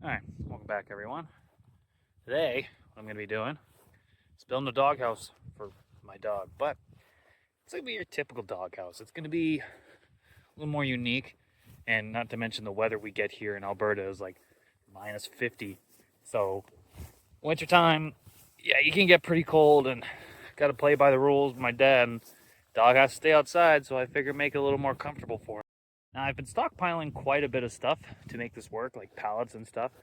Alright, welcome back everyone. Today, what I'm going to be doing is building a doghouse for my dog, but it's going to be your typical doghouse. It's going to be a little more unique, and not to mention the weather we get here in Alberta is like minus 50. So, wintertime, yeah, you can get pretty cold and got to play by the rules. My dad and dog has to stay outside, so I figured make it a little more comfortable for him. Now, I've been stockpiling quite a bit of stuff to make this work, like pallets and stuff,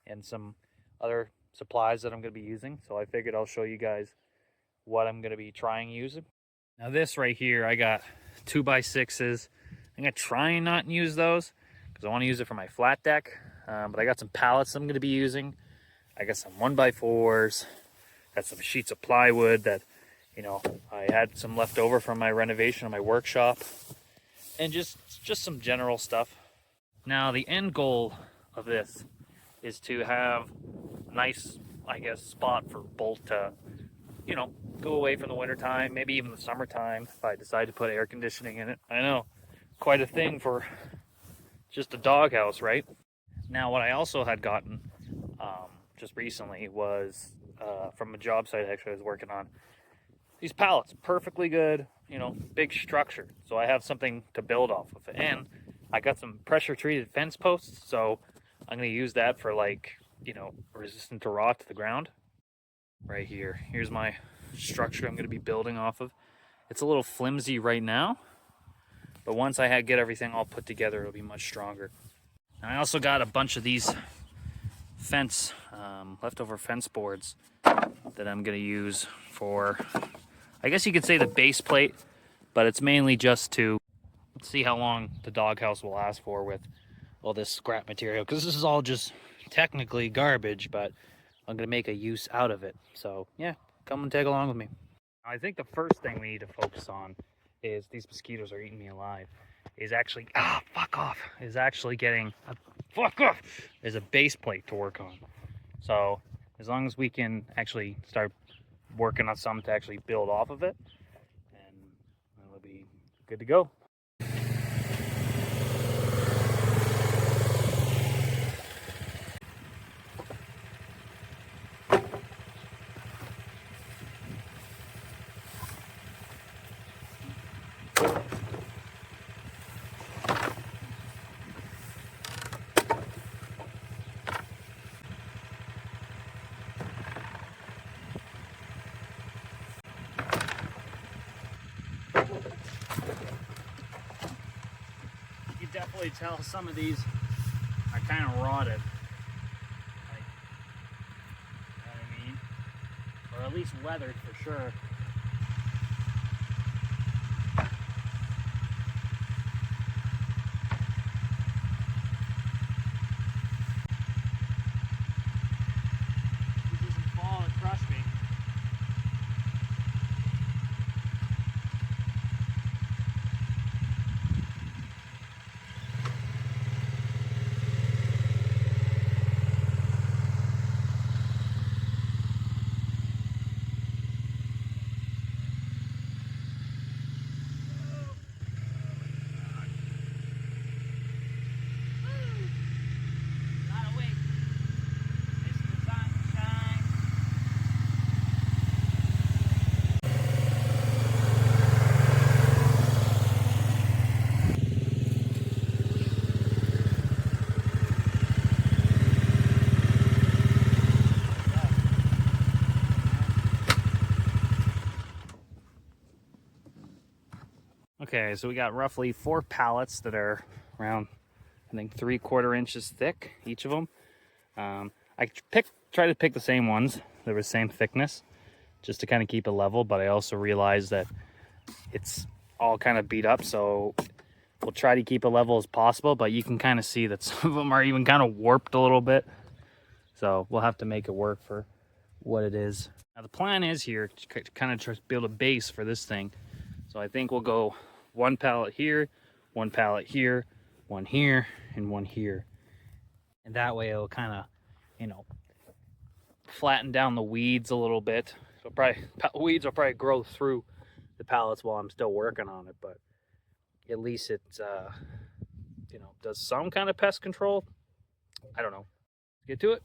and some other supplies that I'm going to be using. So I figured I'll show you guys what I'm going to be trying using. Now this right here, I got 2x6s. I'm going to try and not use those because I want to use it for my flat deck. But I got some pallets I'm going to be using. I got some 1x4s. Got some sheets of plywood that, I had some left over from my renovation of my workshop. And just some general stuff. Now the end goal of this is to have a nice, spot for both to, go away from the wintertime, maybe even the summertime if I decide to put air conditioning in it. I know, quite a thing for just a doghouse, right? Now, what I also had gotten just recently was from a job site actually I was working on. These pallets, perfectly good, big structure. So I have something to build off of it. And I got some pressure treated fence posts, so I'm going to use that for resistant to rot to the ground. Right here. Here's my structure I'm going to be building off of. It's a little flimsy right now, but once I get everything all put together, it'll be much stronger. And I also got a bunch of these leftover fence boards that I'm going to use for, I guess you could say, the base plate, but it's mainly just to see how long the doghouse will last for with all this scrap material, because this is all just technically garbage, but I'm going to make a use out of it. So yeah, come and tag along with me. I think the first thing we need to focus on is, these mosquitoes are eating me alive, is actually, fuck off, is actually getting, fuck off, there's a base plate to work on. So as long as we can actually start working on something to actually build off of it, and it'll be good to go. You can definitely tell some of these are kind of rotted, like, you know what I mean, or at least weathered for sure. This doesn't fall and crush me. Okay, so we got roughly 4 pallets that are around, I think, 3/4 inches thick, each of them. I try to pick the same ones that were the same thickness, just to kind of keep it level, but I also realized that it's all kind of beat up, so we'll try to keep it level as possible, but you can kind of see that some of them are even kind of warped a little bit, so we'll have to make it work for what it is. Now the plan is here to kind of try to build a base for this thing, so I think we'll go 1 pallet here, 1 pallet here, 1 here, and 1 here. And that way it'll kind of, flatten down the weeds a little bit. So weeds will probably grow through the pallets while I'm still working on it, but at least it, does some kind of pest control. I don't know. Get to it.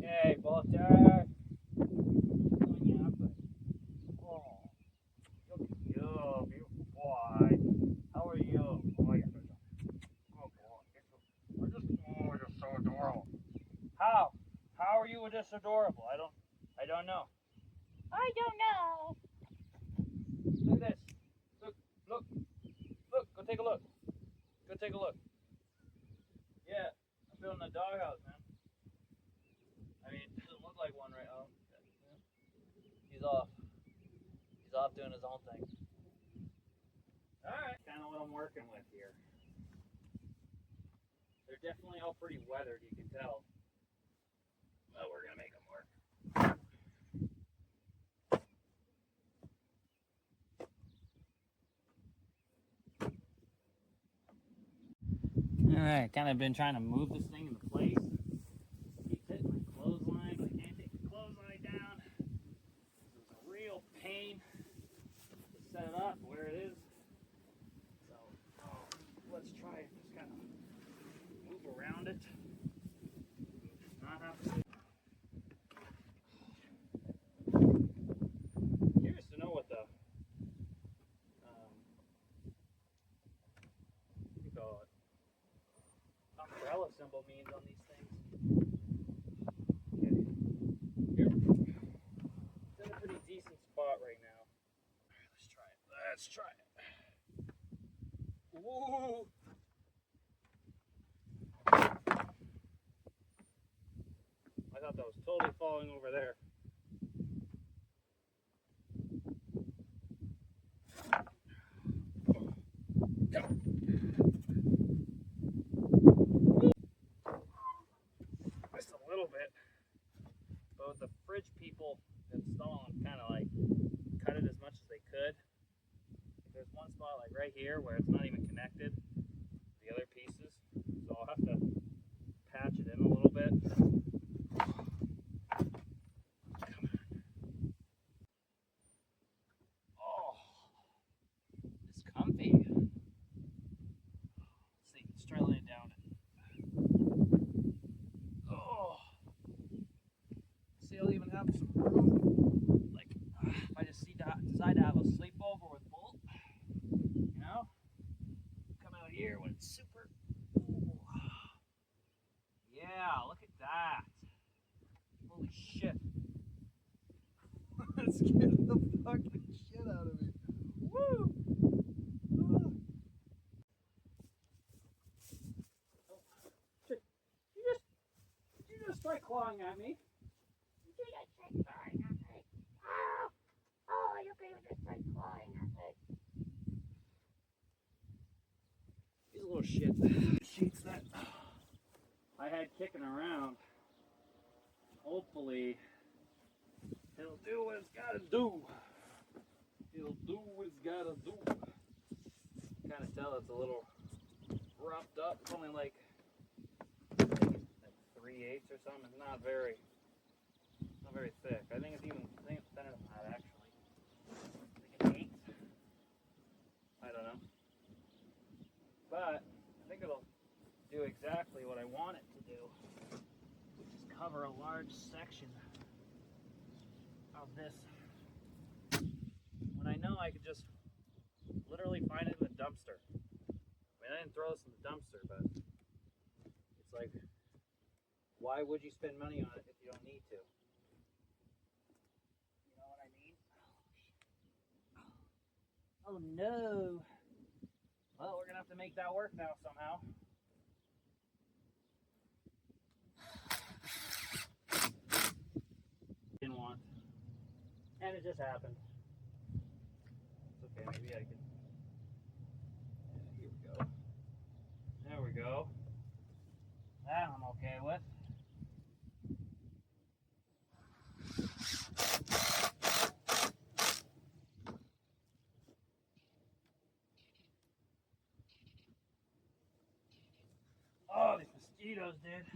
Hey, Walter. Oh, look at you, beautiful boy. How are you? Oh, you're such a good boy. You're so adorable. How? How are you this adorable? I don't know. I don't know. Look at this. Look, look, look. Go take a look. Go take a look. Yeah, I'm building a doghouse, man. I mean, it doesn't look like one right now. He's off. He's off doing his own thing. Alright, kind of what I'm working with here. They're definitely all pretty weathered, you can tell. But we're going to make them work. Alright, kind of been trying to move this thing into place. Keep hitting my clothesline, but I can't take the clothesline down. It's a real pain to set it up where it is. So, let's try and just kind of move around it. Not have to. Curious to know what the what do you call it? Umbrella symbol means on these things. Okay. Here. It's in a pretty decent spot right now. Alright, let's try it. Let's try it. Woo! I thought that was totally falling over there. Just a little bit. But with the fridge people installing, kind of like cut it as much as they could. There's one spot like right here where it's not even connected to the other pieces, so I'll have to patch it in a little bit. Oh, it's comfy. Let's see, let's try laying down it. Oh, see, I'll even have some room. Like, if I just decide to have a sleepover with Bolt, you know, come out here when it's super. Ooh. Yeah, look at that. Holy shit. scared the fucking shit out of me. Woo! You just start clawing at me. You just start clawing at me. Oh, you just start clawing at me. These little shit sheets that I had kicking around. Hopefully, it'll do what it's gotta do. It'll do what it's gotta do. Kind of tell it's a little roughed up. It's only like 3/8 or something. It's not very thick. I think it's thinner than that actually. Like an 1/8. I don't know. But I think it'll do exactly what I want it to do, which is cover a large section of this. When I know I could just literally find it in the dumpster. I mean, I didn't throw this in the dumpster, but it's like, why would you spend money on it if you don't need to? You know what I mean? Oh no. Well, we're gonna have to make that work now somehow. Didn't want. And it just happened. It's okay, maybe I can. Yeah, here we go. There we go. That I'm okay with. Oh, these mosquitoes, dude.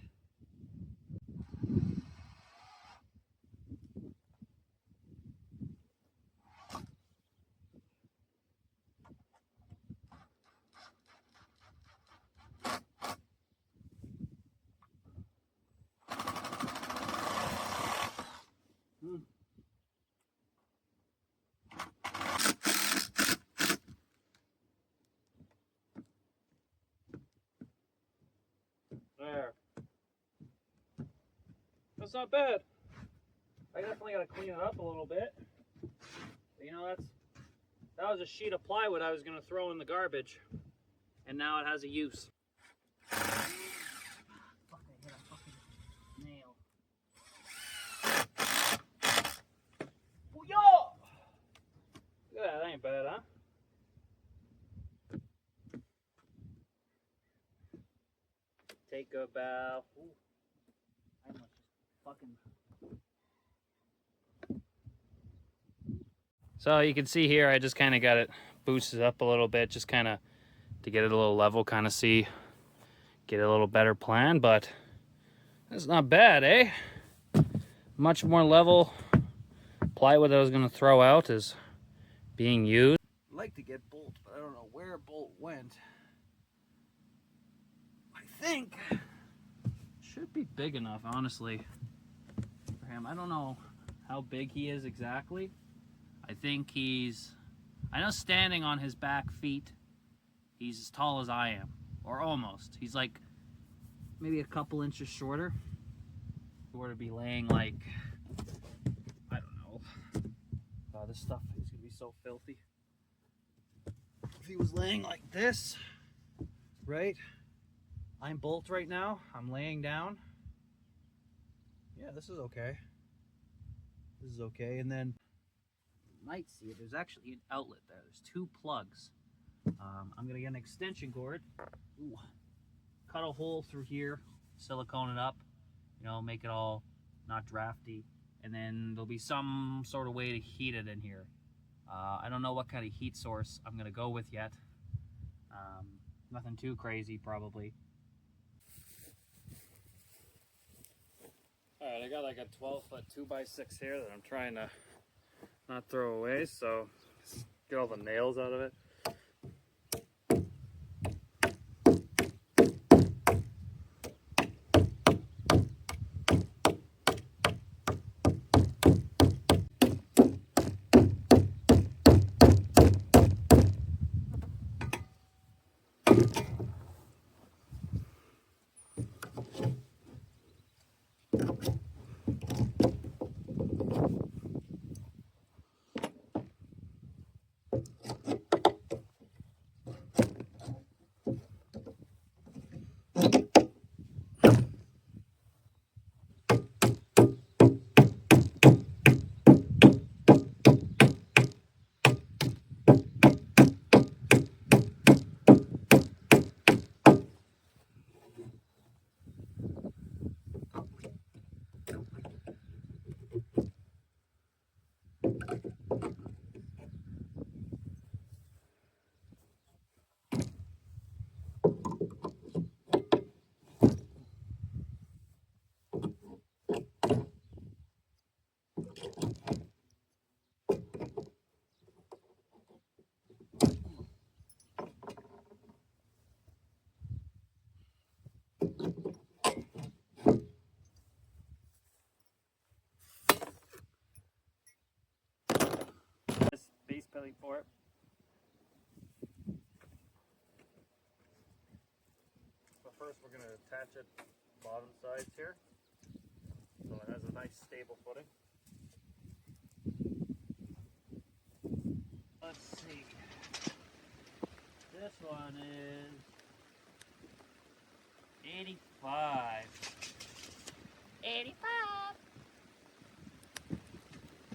There. That's not bad. I definitely gotta clean it up a little bit. But you know, that was a sheet of plywood I was gonna throw in the garbage, and now it has a use. Fuck! I hit a fucking nail. Oh yeah! Yeah, that ain't bad, huh? Take about. Ooh, I almost just fucking. So you can see here, I just kind of got it boosted up a little bit, just kind of to get it a little level, kind of see, get a little better plan, but that's not bad, eh? Much more level. Plywood that I was going to throw out is being used. I'd like to get bolt, but I don't know where bolt went. I think Should be big enough, honestly, for him. I don't know how big he is exactly. I think I know standing on his back feet, he's as tall as I am, or almost. He's like maybe a couple inches shorter. Or to be laying like, I don't know. This stuff is gonna be so filthy. If he was laying like this, right? I'm bolt right now. I'm laying down. Yeah, this is okay. This is okay. And then you might see it. There's actually an outlet there. There's 2 plugs. I'm gonna get an extension cord. Ooh. Cut a hole through here, silicone it up. You know, make it all not drafty. And then there'll be some sort of way to heat it in here. I don't know what kind of heat source I'm gonna go with yet. Nothing too crazy, probably. All right, I got like a 12-foot 2x6 here that I'm trying to not throw away, so get all the nails out of it. filling for it. So first we're going to attach it bottom sides here, so it has a nice stable footing. Let's see. This one is 85. 85.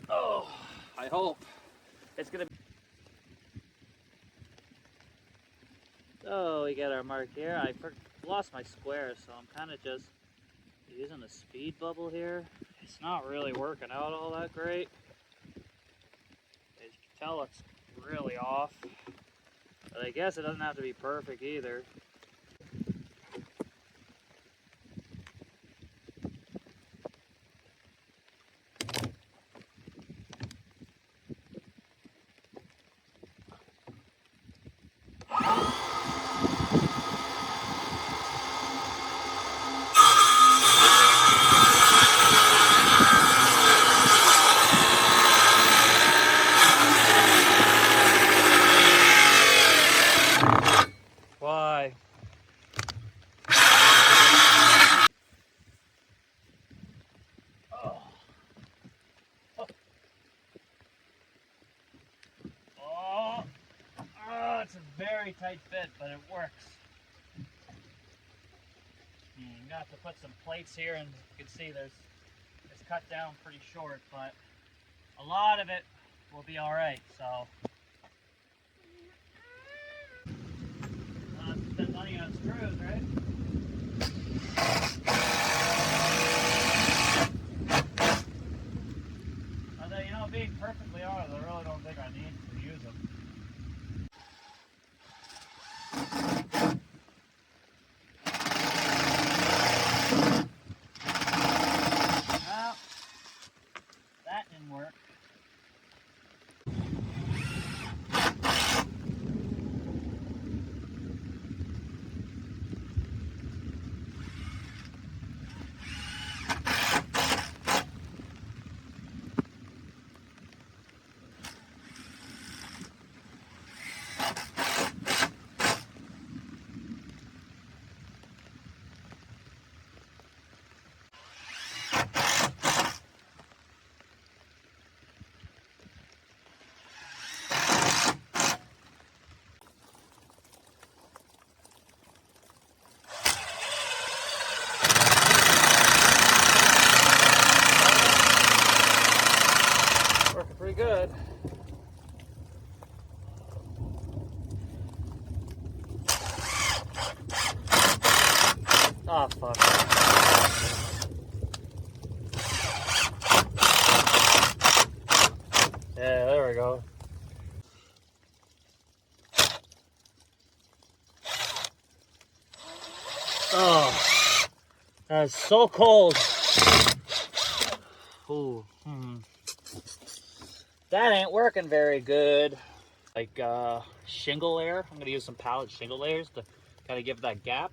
Oh, I hope it's gonna be. So we got our mark here. I lost my square, so I'm kind of just using a speed bubble here. It's not really working out all that great. As you can tell, it's really off. But I guess it doesn't have to be perfect either. Why? Oh. Oh. Oh, it's a very tight fit, but it works. I'm gonna have to put some plates here, and you can see it's cut down pretty short, but a lot of it will be all right. So, spend money on screws, right? Although, you know, being perfectly honest, I really don't think I need to use them. Well, that didn't work. Working pretty good. Oh, fuck. Yeah, there we go. Oh, that's so cold. Ooh. That ain't working very good. Like shingle layer. I'm gonna use some pallet shingle layers to kind of give that gap.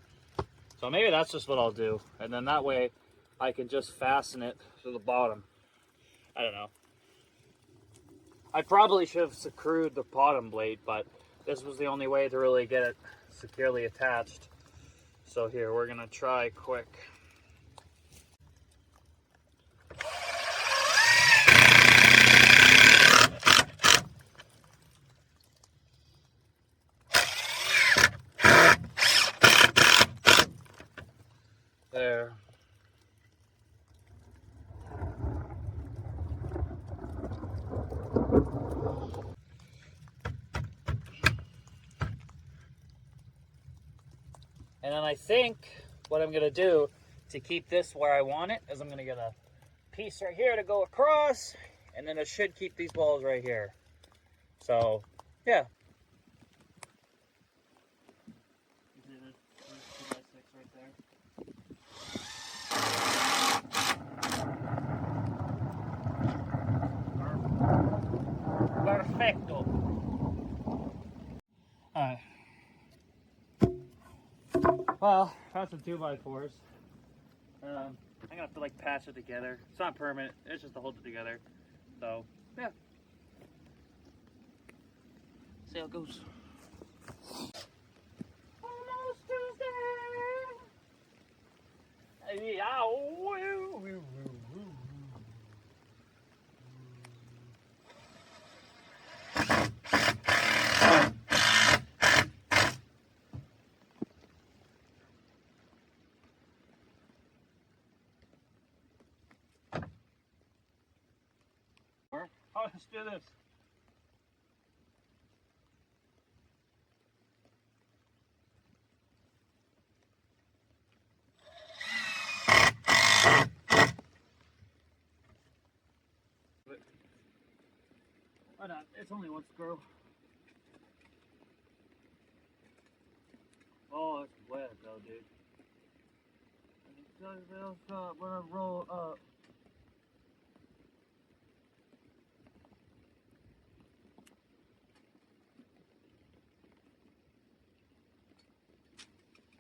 So maybe that's just what I'll do. And then that way I can just fasten it to the bottom. I don't know. I probably should have screwed the bottom blade, but this was the only way to really get it securely attached. So here, we're gonna try quick. There. And then I think what I'm gonna do to keep this where I want it is I'm gonna get a piece right here to go across, and then it should keep these walls right here. So, yeah. You see this 2x6 right there? Perfecto. Alright. Well, that's some 2x4s. I'm gonna have to like patch it together. It's not permanent, it's just to hold it together. So, yeah. see how it goes. Almost Tuesday. Yeah. Oh, let's do this. Why not? It's only one screw. Oh, it's wet though, dude. When I roll up.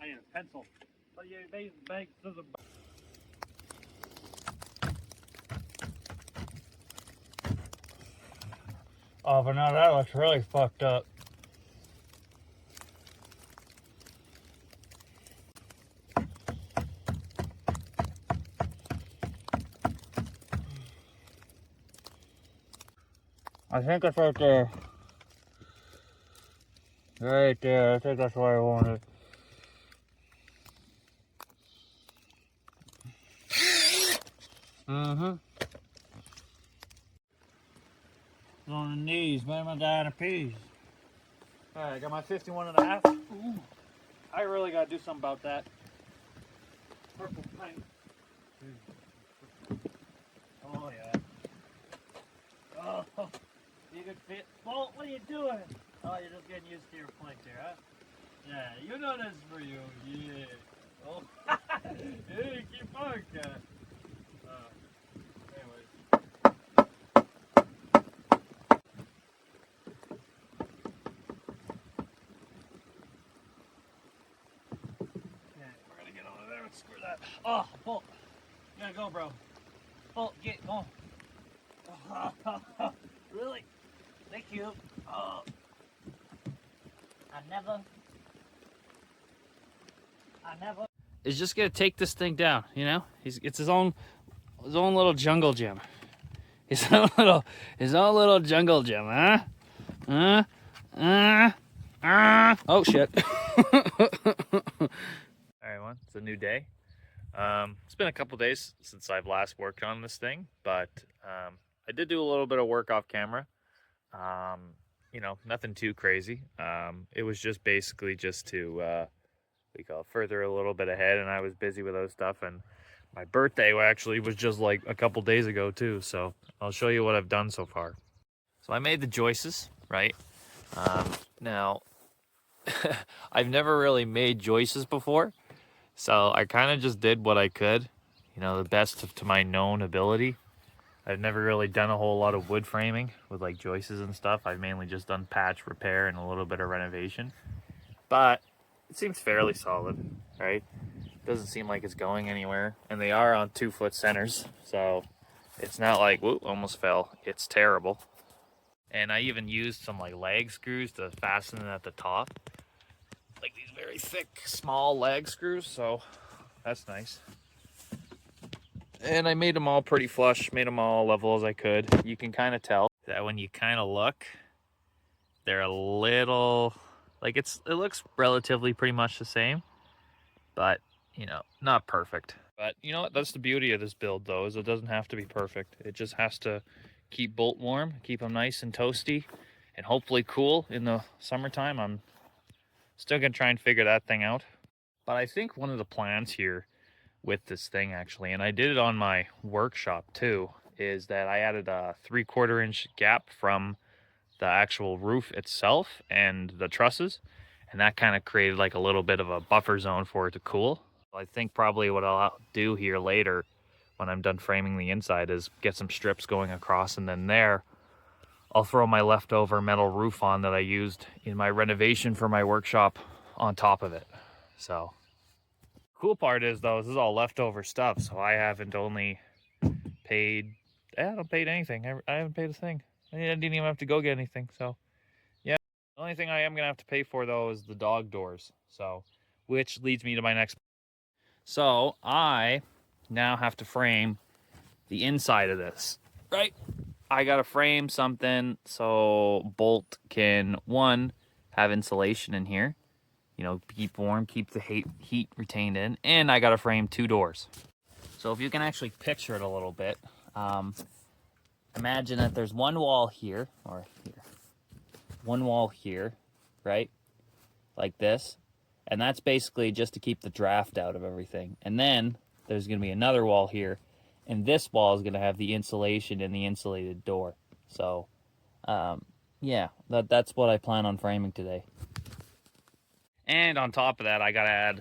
I need a pencil. But you made bags to the. Oh, but now that looks really fucked up. I think it's right there. Right there. I think that's where I want it. Mm-hmm. On the knees, man, I'm dying of peas. Alright, I got my 51 and a half. Ooh. I really gotta do something about that. Purple paint. Oh yeah. Oh, you can fit. Bolt, what are you doing? Oh, you're just getting used to your flick there, huh? Yeah, you know this is for you. Yeah. Oh, hey, keep on, cat. Anyways. Okay, we're gonna get over there and screw that. Oh, Bolt. You gotta go, bro. Bolt, get going. Really? Thank you. Oh. I never. Is just gonna take this thing down, you know? It's his own little jungle gym. His own little jungle gym, huh? Oh shit. Alright, everyone, it's a new day. It's been a couple days since I've last worked on this thing, but I did do a little bit of work off camera. You know, nothing too crazy. It was just basically just to we call it further a little bit ahead, and I was busy with those stuff, and my birthday actually was just like a couple days ago too, so I'll show you what I've done so far. So I made the joists, right? Now I've never really made joists before, so I kind of just did what I could, you know, the best to my known ability. I've never really done a whole lot of wood framing with like joists and stuff. I've mainly just done patch repair and a little bit of renovation, but it seems fairly solid, right? Doesn't seem like it's going anywhere, and they are on 2-foot centers, so it's not like, whoop, almost fell. It's terrible. And I even used some like lag screws to fasten it at the top, like these very thick, small lag screws, so that's nice. And I made them all pretty flush, made them all level as I could. You can kind of tell that when you kind of look, they're a little, like it looks relatively pretty much the same, but you know, not perfect. But you know what, that's the beauty of this build though, is it doesn't have to be perfect. It just has to keep bolt warm, keep them nice and toasty, and hopefully cool in the summertime. I'm still gonna try and figure that thing out. But I think one of the plans here with this thing actually, and I did it on my workshop too, is that I added a 3/4 inch gap from the actual roof itself and the trusses, and that kind of created like a little bit of a buffer zone for it to cool. I think probably what I'll do here later when I'm done framing the inside is get some strips going across, and then there I'll throw my leftover metal roof on that I used in my renovation for my workshop on top of it. So cool part is though, this is all leftover stuff, so I haven't only paid, I haven't paid anything. I haven't paid a thing. I didn't even have to go get anything, so yeah. The only thing I am gonna have to pay for though is the dog doors. So, which leads me to my next. So I now have to frame the inside of this, right? I gotta frame something so Bolt can, one, have insulation in here, you know, keep warm, keep the heat retained in, and I gotta frame 2 doors. So if you can actually picture it a little bit, imagine that there's one wall here, or here, one wall here, right? Like this. And that's basically just to keep the draft out of everything. And then there's gonna be another wall here, and this wall is gonna have the insulation and the insulated door. So, yeah, that's what I plan on framing today. And on top of that, I gotta add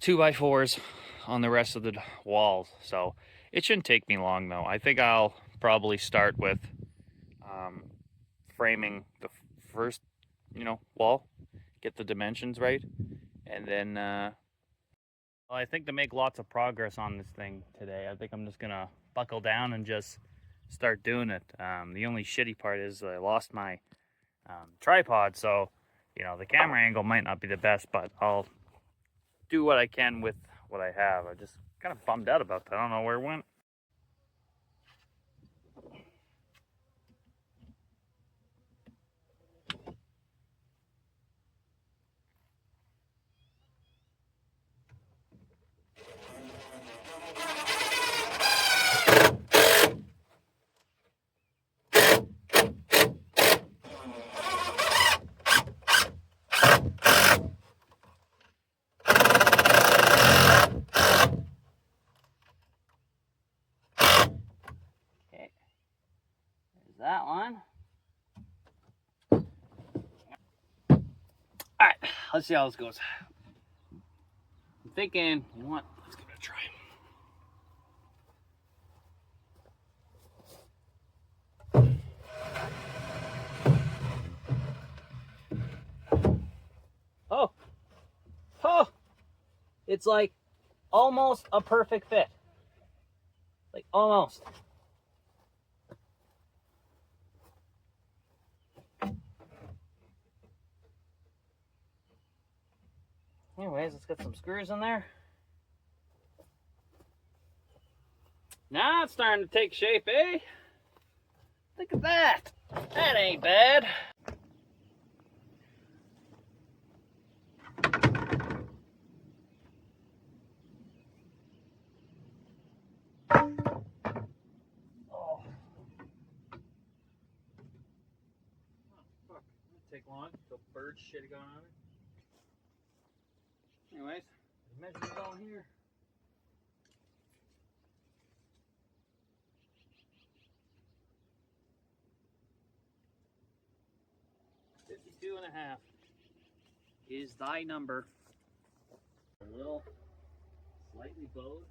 2x4s on the rest of the walls. So it shouldn't take me long though. I think I'll probably start with framing the first, wall, get the dimensions right, and then well, I think to make lots of progress on this thing today, I think I'm just gonna buckle down and just start doing it. The only shitty part is I lost my tripod, so the camera angle might not be the best, but I'll do what I can with what I have. I just kind of bummed out about that. I don't know where it went. Okay, there's that one. All right, let's see how this goes. I'm thinking, you know what? Let's give it a try. Oh, it's like almost a perfect fit. Like almost. Anyways, let's get some screws in there. Now it's starting to take shape, eh? Look at that. That ain't bad. Oh. Fuck. That'd take long. The bird shit going on. Anyways, measure it all here. 52.5 is thy number. A little slightly bowed.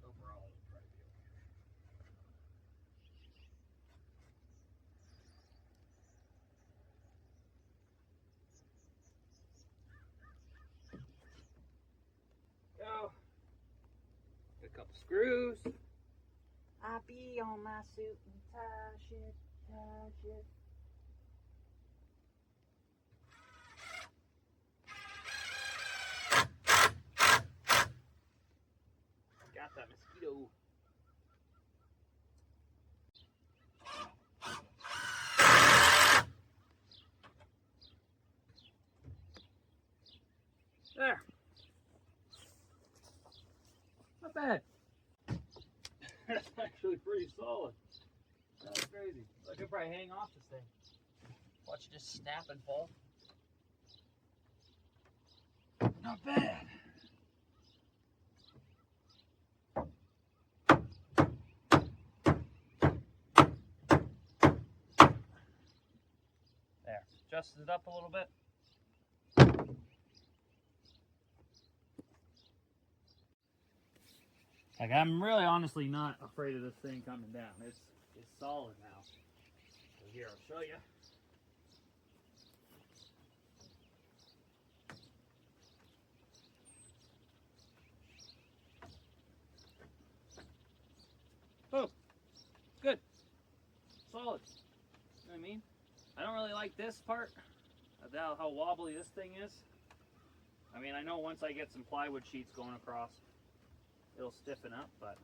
Overall, it'll probably be okay. Go. Get a couple screws. I be on my suit and tie shit, tie shit. Got that mosquito. There. Not bad. That's actually pretty solid. That's crazy. I could probably hang off this thing. Watch it just snap and fall. Not bad. There. Adjusted it up a little bit. Like, I'm really honestly not afraid of this thing coming down. It's solid now. So here, I'll show you. Oh, good. Solid. You know what I mean? I don't really like this part, how wobbly this thing is. I mean, I know once I get some plywood sheets going across, it'll stiffen up, but